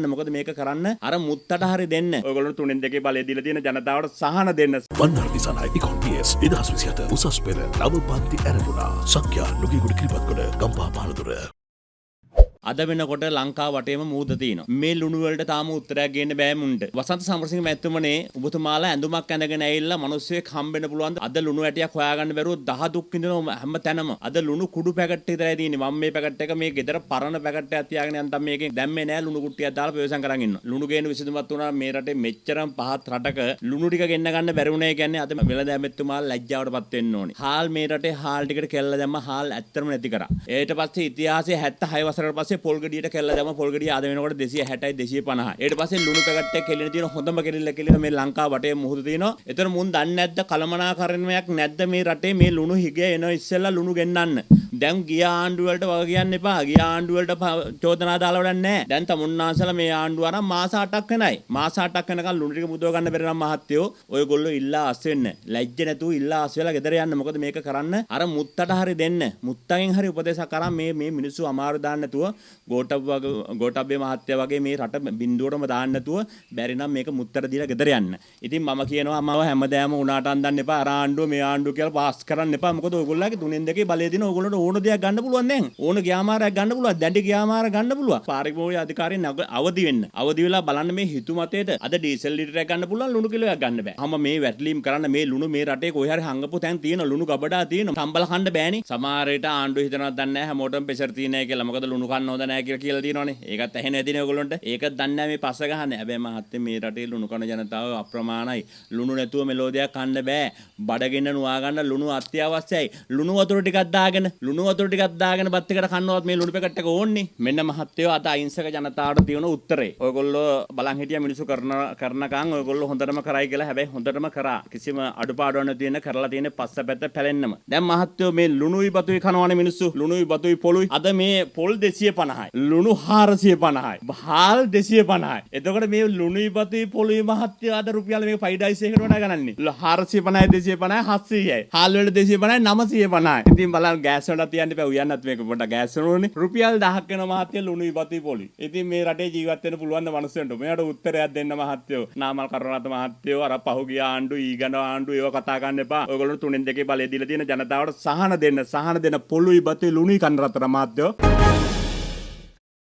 මොකද මේක කරන්න අර මුත්තට හරි දෙන්න. ඔයගොල්ලෝ 3න් 2 බලය දීලා තියෙන ජනතාවට සහන දෙන්න. වන්දන දිසානායි ඉකොන් PS 2027 උසස් පෙළ නව පන්ති ආරම්භුණා. සක්‍යා නුගේගොඩ කිරිබත්ගොඩ ගම්පහ පානදුර. අද වෙනකොට ලංකාව වටේම මූද තියෙනවා. මේ ලුණු වලට තාම උත්තරයක් ගේන්න බෑ මුන්ට. වසන්ත සමරසිංහ මැතිතුමනේ ඔබතුමාලා ඇඳුමක් ඇඳගෙන ඇවිල්ලා මිනිස්සෙක් හම්බෙන්න පුළුවන්. අද ලුණු ඇටයක් හොයාගන්න බැරුව දහ දුක් විඳිනවා හැම තැනම. අද ලුණු කුඩු පැකට් විතරයි තියෙන්නේ. මම මේ පැකට් එක මේ ගෙදර පරණ පැකට් එකක් තියාගෙන යන්තම් මේකෙන් දැම්මේ නෑ ලුණු කුට්ටියක් දාලා ප්‍රවේශම් කරන් ඉන්නවා. ලුණු ගේන විසඳුමක් උනා මේ රටේ මෙච්චරම පහත් රටක ලුණු ටික ගෙන්න ගන්න බැරි වුණේ කියන්නේ අද වෙළඳ මැතිතුමාලා ලැජ්ජාවටපත් වෙන්න ඕනේ. හාල් මේ රටේ හාල් ටිකට කෙල්ල දැම්ම හාල් ඇත්තටම නැති කරා. ඊට පස්සේ ඉතිහාසයේ 76 වසරකට පස්සේ පොල් ගෙඩියට කෙල්ල දැම්ම පොල් ගෙඩිය ආද වෙනකොට 260යි 250. ඊට පස්සේ ලුණු පැකට් එක කෙලින තියෙන හොඳම කෙලිල්ල කෙලින මේ ලංකාව වටේ මුහුද තියෙනවා. ඒතර මුන් දන්නේ නැද්ද කලමනාකරණයක් නැද්ද මේ රටේ මේ ලුණු හිගය එන ඉස්සෙල්ලා ලුණු ගෙන්නන්න. දැන් ගිය ආණ්ඩුව වලට වග කියන්න එපා. ගිය ආණ්ඩුව වලට චෝදනා දාලා වැඩක් නැහැ. දැන් තමුන්නාන්සලා මේ ආණ්ඩුව අරන් මාස 8ක් වෙනයි. මාස 8ක් වෙනකන් ලුණු ටික මුදව ගන්න බැරි නම් මහත්තයෝ ඔයගොල්ලෝ ඉල්ලා අස් වෙන්න. ලැජ්ජ නැතුව ඉල්ලා අස් වෙලා ගෙදර යන්න. මොකද මේක කරන්න අර මුත්තට හරි දෙන්න. මුත්තගෙන් හරි උපදේශයක් අරන් මේ මිනිස්සු අමාරු දාන්න නැතුව ගෝඨබ්බේ මහත්තයා වගේ මේ රට බින්දුවටම දාන්න නැතුව බැරි නම් මේක මුත්තට දීලා ගෙදර යන්න. ඉතින් මම කියනවා මම හැමදාම උනාට අන්දන්න එපා. අර ආණ්ඩුව මේ ආණ්ඩුව කියලා පාස් කරන්න එපා. මොකද ඔයගොල්ලෝගේ 3න් 2 බලය දින ඔයගොල්ලෝට ඕන දෙයක් ගන්න පුළුවන් දැන්. ඕන ගියාමාරයක් ගන්න පුළුවන්. දැඩි ගියාමාරයක් ගන්න පුළුවන්. පාරිභෝගික අධිකාරියෙන් අවදි වෙන්න. අවදි වෙලා බලන්න මේ හිතු මතේට අද ඩීසල් ලීටරයක් ගන්න පුළුවන් ලුණු කිලෝයක් ගන්න බෑ. හැම මේ වැටලීම් කරන්න මේ ලුණු මේ රටේ කොහේ හරි හංගපු තැන් තියෙන ලුණු ගබඩා තියෙන. තම්බල කන්න බෑනේ. සමහර විට ආණ්ඩුව හිතනවත් දන්නේ නැහැ හැමෝටම ප්‍රෙෂර් තියෙනයි කියලා. මොකද ලුණු කන්න හොඳ නැහැ කියලා තියෙනවනේ. ඒකත් ඇහෙන්නේ නැතිනේ ඔයගොල්ලන්ට. ඒක දන්නේ නැහැ මේ පස්ස ගහන්නේ. හැබැයි මහත්තයා මේ රටේ ලුණු කන ජනතාව අප්‍රමාණයි. ලුණු නැතුව මෙලෝදියක් කන්න බෑ. බඩගින්න නුවා ගන්න ලුණු අත්‍යවශ්‍යයි. ලුණු වතුර ටිකක් දාගෙන බත් එකට කන්නවත් මේ ලුණු පැකට් එක ඕන්නේ. මෙන්න මහත්තයෝ අද අහිංසක ජනතාවට තියෙන උත්තරේ. ඔයගොල්ලෝ බලන් හිටිය මිනිස්සු කරනකම් ඔයගොල්ලෝ හොඳටම කරයි කියලා. හැබැයි හොඳටම කරා. කිසිම අඩුපාඩුවක් නැති වෙන කරලා තියෙන පස්සපැත්ත පැලෙන්නම. දැන් මහත්තයෝ මේ ලුණුයි බතුයි කනවනේ මිනිස්සු. ලුණුයි බතුයි පොළුයි. අද මේ පොල් 250යි. ලුණු 450යි. හාල් 250යි. එතකොට මේ ලුණුයි බතුයි පොළුයි මහත්තයෝ අද රුපියල් මේක ෆයිඩයිස් එකකට වඩා ගණන්නේ. 450යි 250යි 700යි. හාල් වල 250යි 950යි. ඉතින් බලන්න ගෑස් වලට තියන්න බෑ. උයන්නත් මේක පොඩ්ඩක් ගෑස් වලනේ. රුපියල් 1000ක් වෙන මහත්තයෝ ලුණුයි බතුයි පොළුයි. ඉතින් මේ රටේ ජීවත් වෙන්න පුළුවන් ද මිනිස්සුන්ට. මෙයාට උත්තරයක් දෙන්න මහත්තයෝ. නාමල් කරුණාරත්න මහත්තයෝ අර පහුගිය ආණ්ඩු ඊගන ආණ්ඩු ඒව කතා කරන්න එපා. ඔයගොල්ලෝ 3න් 2 බලය දීලා තියෙන ජනතාවට සහන දෙන්න. පොළුයි බතුයි ලුණුයි කන්න රතන මහත්තයෝ.